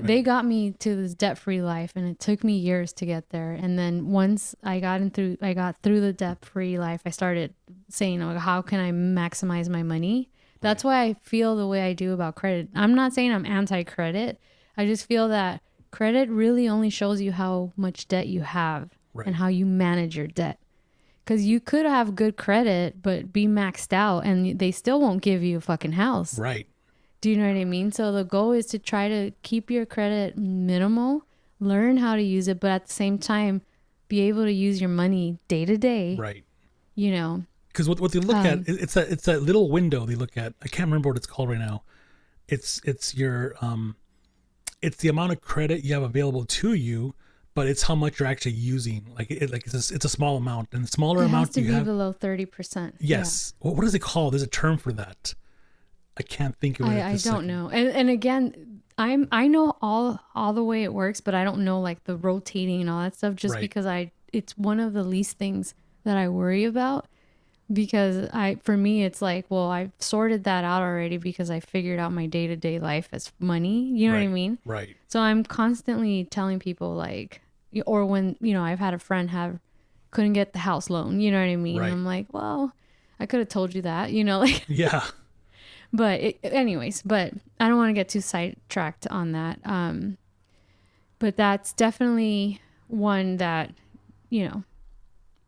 They got me to this debt-free life, and it took me years to get there. And then once I got through the debt-free life, I started saying, oh, how can I maximize my money? That's why I feel the way I do about credit. I'm not saying I'm anti-credit. I just feel that credit really only shows you how much debt you have and how you manage your debt. Because you could have good credit, but be maxed out and they still won't give you a fucking house. Right. Do you know what I mean? So the goal is to try to keep your credit minimal, learn how to use it, but at the same time, be able to use your money day to day. Right. Because what they look at, it's that little window they look at. I can't remember what it's called right now. It's your it's the amount of credit you have available to you, but it's how much you're actually using. It's a small amount, and the smaller amount you have, it has to be below 30%. Yes. Yeah. What is it called? There's a term for that. I can't think of it. I don't know. And again, I know all the way it works, but I don't know like the rotating and all that stuff. Just because it's one of the least things that I worry about. Because for me, it's like, well, I've sorted that out already because I figured out my day-to-day life as money. You know what I mean? Right. So I'm constantly telling people like, or when, I've had a friend couldn't get the house loan. You know what I mean? Right. And I'm like, well, I could have told you that, like. Yeah. But anyways, I don't want to get too sidetracked on that. But that's definitely one that,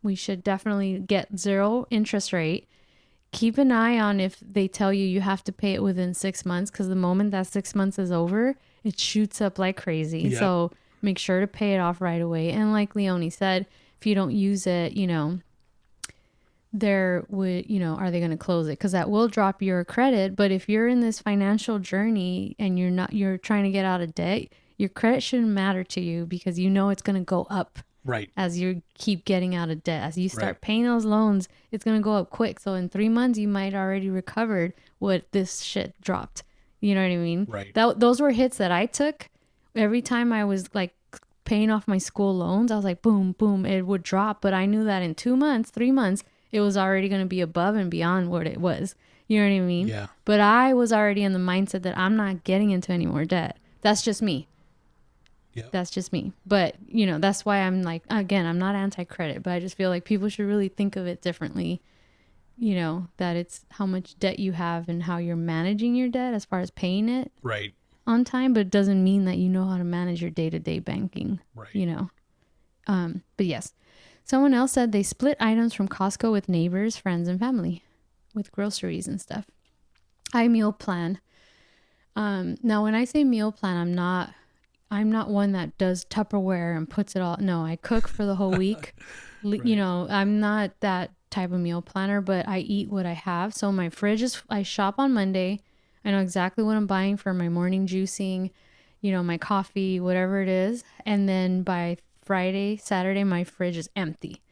we should definitely get 0 interest rate. Keep an eye on if they tell you have to pay it within 6 months, because the moment that 6 months is over, it shoots up like crazy. Yeah. So make sure to pay it off right away. And like Leonie said, if you don't use it, are they going to close it? Because that will drop your credit. But if you're in this financial journey and you're trying to get out of debt, your credit shouldn't matter to you because it's going to go up. Right. As you keep getting out of debt, as you start paying those loans, it's going to go up quick. So in 3 months, you might already recovered what this shit dropped. You know what I mean? Right. Those were hits that I took. Every time I was like paying off my school loans, I was like, boom, boom, it would drop. But I knew that in 2 months, 3 months, it was already going to be above and beyond what it was. You know what I mean? Yeah. But I was already in the mindset that I'm not getting into any more debt. That's just me. Yeah. That's just me. But, that's why I'm like, again, I'm not anti-credit, but I just feel like people should really think of it differently. That it's how much debt you have and how you're managing your debt as far as paying it on time, but it doesn't mean that you know how to manage your day-to-day banking, But yes, someone else said they split items from Costco with neighbors, friends, and family with groceries and stuff. I meal plan. Now when I say meal plan, I'm not one that does Tupperware and puts it all. No, I cook for the whole week. You Right. know, I'm not that type of meal planner, but I eat what I have. So my fridge is, I shop on Monday. I know exactly what I'm buying for my morning juicing, you know, my coffee, whatever it is. And then by Friday, Saturday, my fridge is empty.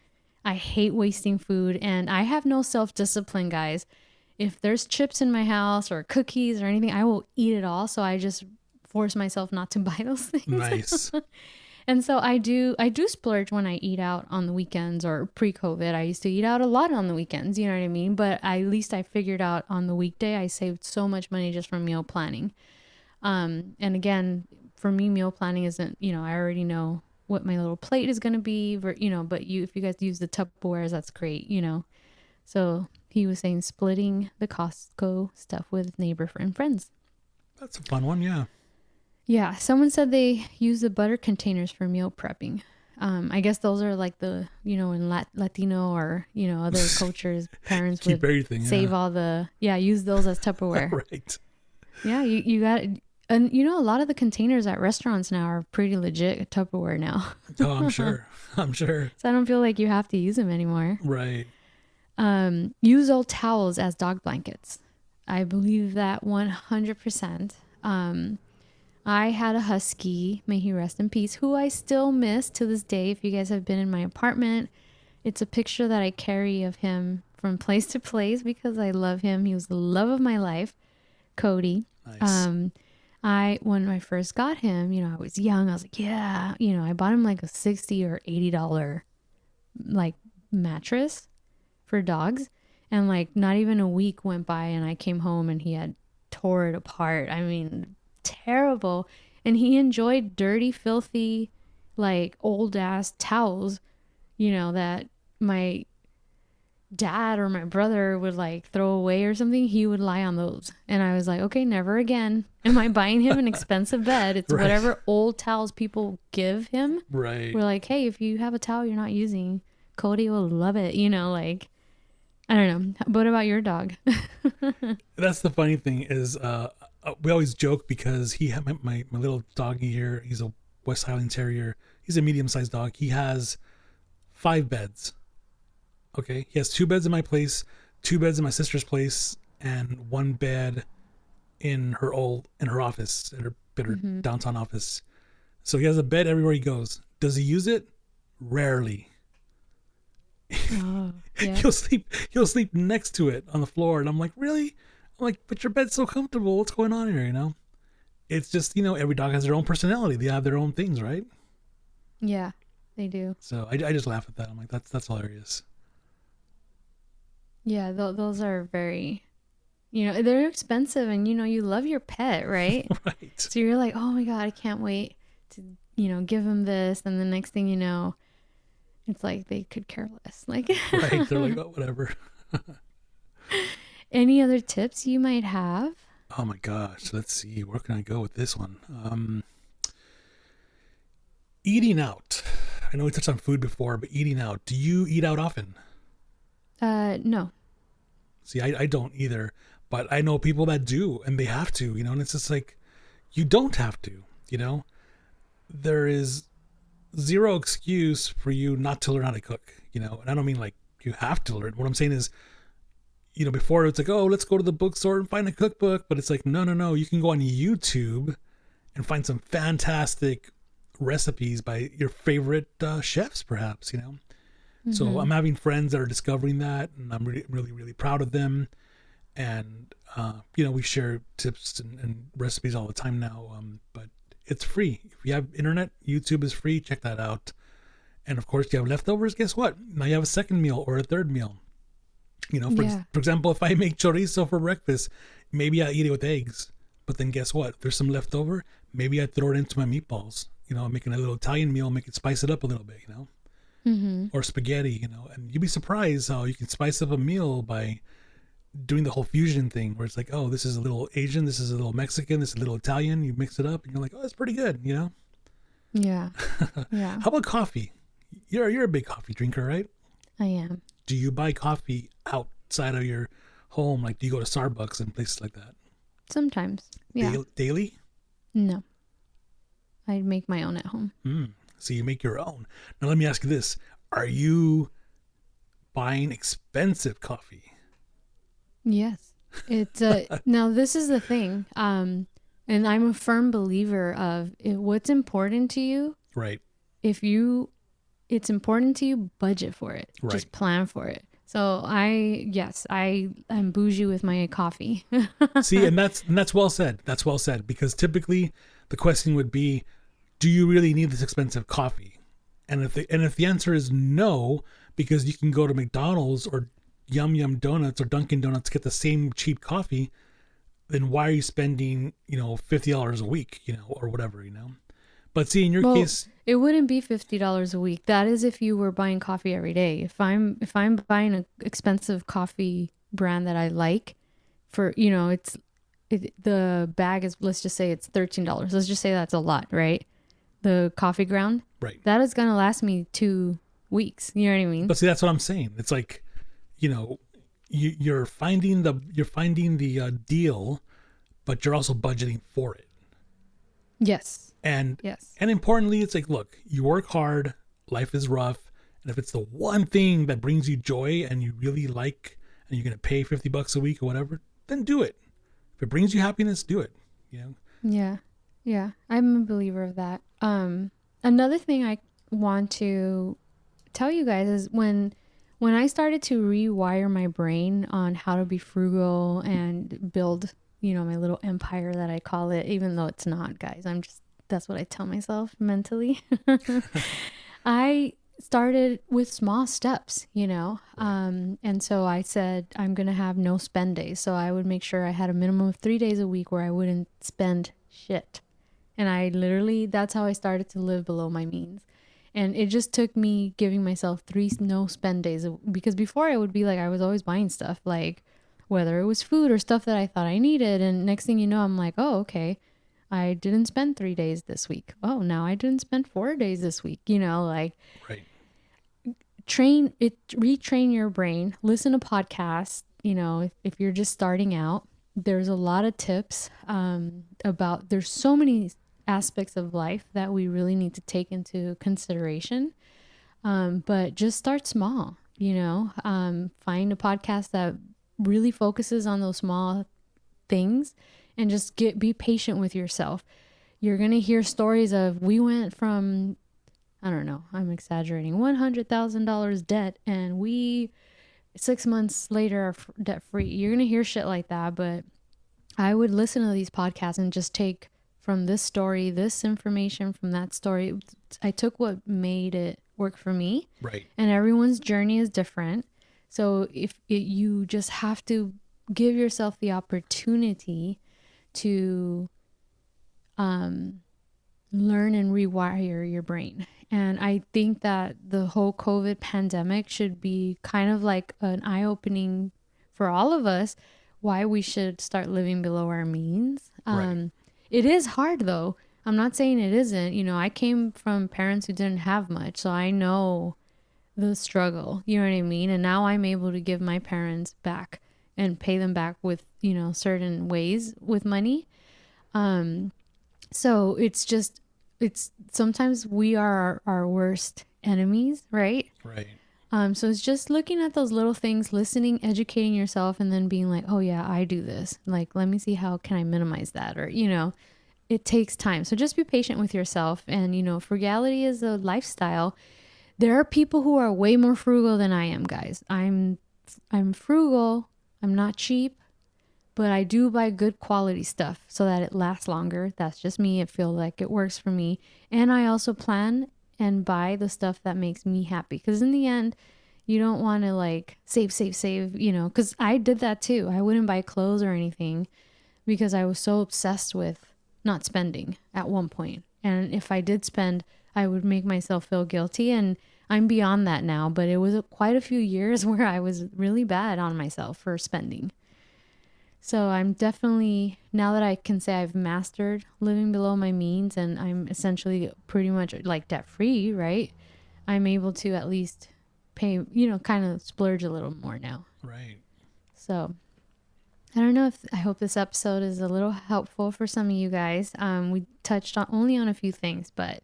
I hate wasting food and I have no self-discipline, guys. If there's chips in my house or cookies or anything, I will eat it all. So I just force myself not to buy those things. Nice. And so I do splurge when I eat out on the weekends, or pre-COVID. I used to eat out a lot on the weekends, you know what I mean? But at least I figured out on the weekday I saved so much money just from meal planning. And again, for me, meal planning isn't, you know, I already know what my little plate is going to be, you know, but if you guys use the Tupperwares, that's great, you know. So he was saying splitting the Costco stuff with neighbor and friends. That's a fun one. Yeah. Yeah, someone said they use the butter containers for meal prepping. I guess those are like the, you know, in Latino or, you know, other cultures, parents Keep would everything. save Yeah. all use those as Tupperware. Right. Yeah, you got, and you know, a lot of the containers at restaurants now are pretty legit Tupperware now. Oh, I'm sure. I'm sure. So I don't feel like you have to use them anymore. Right. Use old towels as dog blankets. I believe that 100%. I had a husky, may he rest in peace, who I still miss to this day. If you guys have been in my apartment, it's a picture that I carry of him from place to place because I love him. He was the love of my life, Cody. Nice. When I first got him, you know, I was young. I was like, yeah, you know, I bought him like a $60 or $80 like mattress for dogs. And like not even a week went by and I came home and he had tore it apart. I mean, terrible. And he enjoyed dirty, filthy, like old ass towels, you know, that my dad or my brother would like throw away or something. He would lie on those. And I was like, okay, never again. Am I buying him an expensive bed? It's Right. whatever old towels people give him. Right. We're like, hey, if you have a towel you're not using, Cody will love it. You know, like, I don't know. What about your dog? That's the funny thing is, we always joke because he had my little doggy here. He's a West Highland Terrier. He's a medium-sized dog. He has 5 beds. Okay, he has 2 beds in my place, 2 beds in my sister's place, and 1 bed in her office, in her downtown office. So he has a bed everywhere he goes. Does he use it? Rarely. Oh, yeah. He'll sleep next to it on the floor, and I'm like, really? I'm like, but your bed's so comfortable. What's going on here? You know, it's just, you know, every dog has their own personality. They have their own things, right? Yeah, they do. So I just laugh at that. I'm like, that's hilarious. Yeah, those are very, you know, they're expensive and, you know, you love your pet, right? Right. So you're like, oh my God, I can't wait to, you know, give him this. And the next thing you know, it's like they could care less. Like, Right. They're like, oh, whatever. any other tips you might have? Oh my gosh. Let's see. Where can I go with this one? Eating out. I know we touched on food before, but eating out. Do you eat out often? No. See, I don't either, but I know people that do, and they have to, you know, and it's just like, you don't have to, you know? There is zero excuse for you not to learn how to cook, you know? And I don't mean like you have to learn. What I'm saying is, you know, before it's like, oh, let's go to the bookstore and find a cookbook, but it's like, no. You can go on YouTube and find some fantastic recipes by your favorite chefs, perhaps, you know? So I'm having friends that are discovering that, and I'm really proud of them. And, you know, we share tips and recipes all the time now, but it's free. If you have internet, YouTube is free. Check that out. And of course, you have leftovers. Guess what? Now you have a second meal or a third meal. You know, for example, if I make chorizo for breakfast, maybe I eat it with eggs. But then guess what? If there's some left over, maybe I throw it into my meatballs. You know, I'm making a little Italian meal, make it spice it up a little bit, you know? Or spaghetti, you know, and you'd be surprised how you can spice up a meal by doing the whole fusion thing where it's like, oh, this is a little Asian, this is a little Mexican, this is a little Italian. You mix it up and you're like, oh, that's pretty good, you know? Yeah. Yeah. How about coffee? You're a big coffee drinker, right? I am. Do you buy coffee outside of your home? Like, do you go to Starbucks and places like that? Sometimes. Yeah. Daily? No. I make my own at home. So you make your own. Now let me ask you this. Are you buying expensive coffee? Yes. It's now this is the thing. And I'm a firm believer of what's important to you. Right. It's important to you, budget for it. Right. Just plan for it. So I'm bougie with my coffee. See, and that's well said. That's well said, because typically the question would be, do you really need this expensive coffee? And if the answer is no, because you can go to McDonald's or Yum Yum Donuts or Dunkin' Donuts, get the same cheap coffee, then why are you spending, $50 a week, or whatever, But see, in your case, it wouldn't be $50 a week. That is if you were buying coffee every day. If I'm buying an expensive coffee brand that I like, for the bag is, let's just say it's $13. Let's just say that's a lot, right? The coffee ground, right? That is gonna last me 2 weeks. You know what I mean? But see, that's what I'm saying. It's like, you're finding the deal, but you're also budgeting for it. Yes. And yes. And importantly, it's like, look, you work hard, life is rough, and if it's the one thing that brings you joy and you really like, and you're gonna pay $50 a week or whatever, then do it. If it brings you happiness, do it. Yeah, I'm a believer of that. Another thing I want to tell you guys is when I started to rewire my brain on how to be frugal and build, my little empire that I call it, even though it's not, guys. That's what I tell myself mentally. I started with small steps, and so I said, I'm going to have no spend days. So I would make sure I had a minimum of 3 days a week where I wouldn't spend shit. And that's how I started to live below my means. And it just took me giving myself 3 no spend days, because before I would be like, I was always buying stuff, like whether it was food or stuff that I thought I needed. And next thing you know, I'm like, oh, okay, I didn't spend 3 days this week. Oh, now I didn't spend 4 days this week, Right. Retrain your brain, listen to podcasts. If you're just starting out, there's a lot of tips there's so many aspects of life that we really need to take into consideration. But just start small, find a podcast that really focuses on those small things, and just be patient with yourself. You're going to hear stories of, we went from, I don't know, I'm exaggerating, $100,000 debt, and we 6 months later are debt free. You're going to hear shit like that. But I would listen to these podcasts and just take from this story, this information from that story. I took what made it work for me. Right. And everyone's journey is different. So you just have to give yourself the opportunity to learn and rewire your brain. And I think that the whole COVID pandemic should be kind of like an eye-opening for all of us, why we should start living below our means. Right. It is hard though. I'm not saying it isn't. I came from parents who didn't have much, so I know the struggle, you know what I mean? And now I'm able to give my parents back and pay them back with, certain ways with money. So it's sometimes we are our worst enemies, right? Right. So it's just looking at those little things, listening, educating yourself, and then being like, oh yeah, I do this. Like, let me see, how can I minimize that? Or, it takes time. So just be patient with yourself. And, frugality is a lifestyle. There are people who are way more frugal than I am, guys. I'm frugal. I'm not cheap, but I do buy good quality stuff so that it lasts longer. That's just me. It feels like it works for me. And I also plan and buy the stuff that makes me happy. Because in the end, you don't want to like save, because I did that too. I wouldn't buy clothes or anything because I was so obsessed with not spending at one point. And if I did spend, I would make myself feel guilty. And I'm beyond that now, but it was quite a few years where I was really bad on myself for spending. So I'm definitely, now that I can say I've mastered living below my means and I'm essentially pretty much like debt free, right? I'm able to at least pay, kind of splurge a little more now. Right. So I don't know if I hope this episode is a little helpful for some of you guys. We touched on only on a few things, but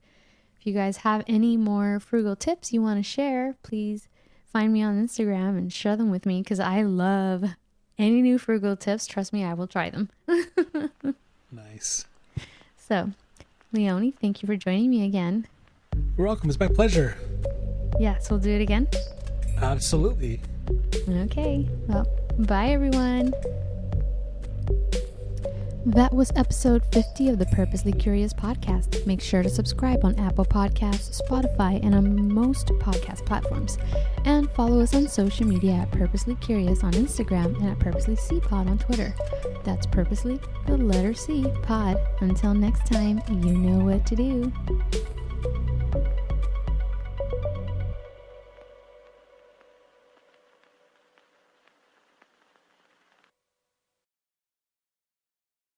if you guys have any more frugal tips you want to share, please find me on Instagram and share them with me because I love any new frugal tips. Trust me, I will try them. Nice. So, Leonie, thank you for joining me again. You're welcome. It's my pleasure. Yes, we'll do it again. Absolutely. Okay. Well, bye everyone. That was episode 50 of the Purposely Curious podcast. Make sure to subscribe on Apple Podcasts, Spotify, and on most podcast platforms. And follow us on social media at Purposely Curious on Instagram and at Purposely C Pod on Twitter. That's Purposely, the letter C, Pod. Until next time, you know what to do.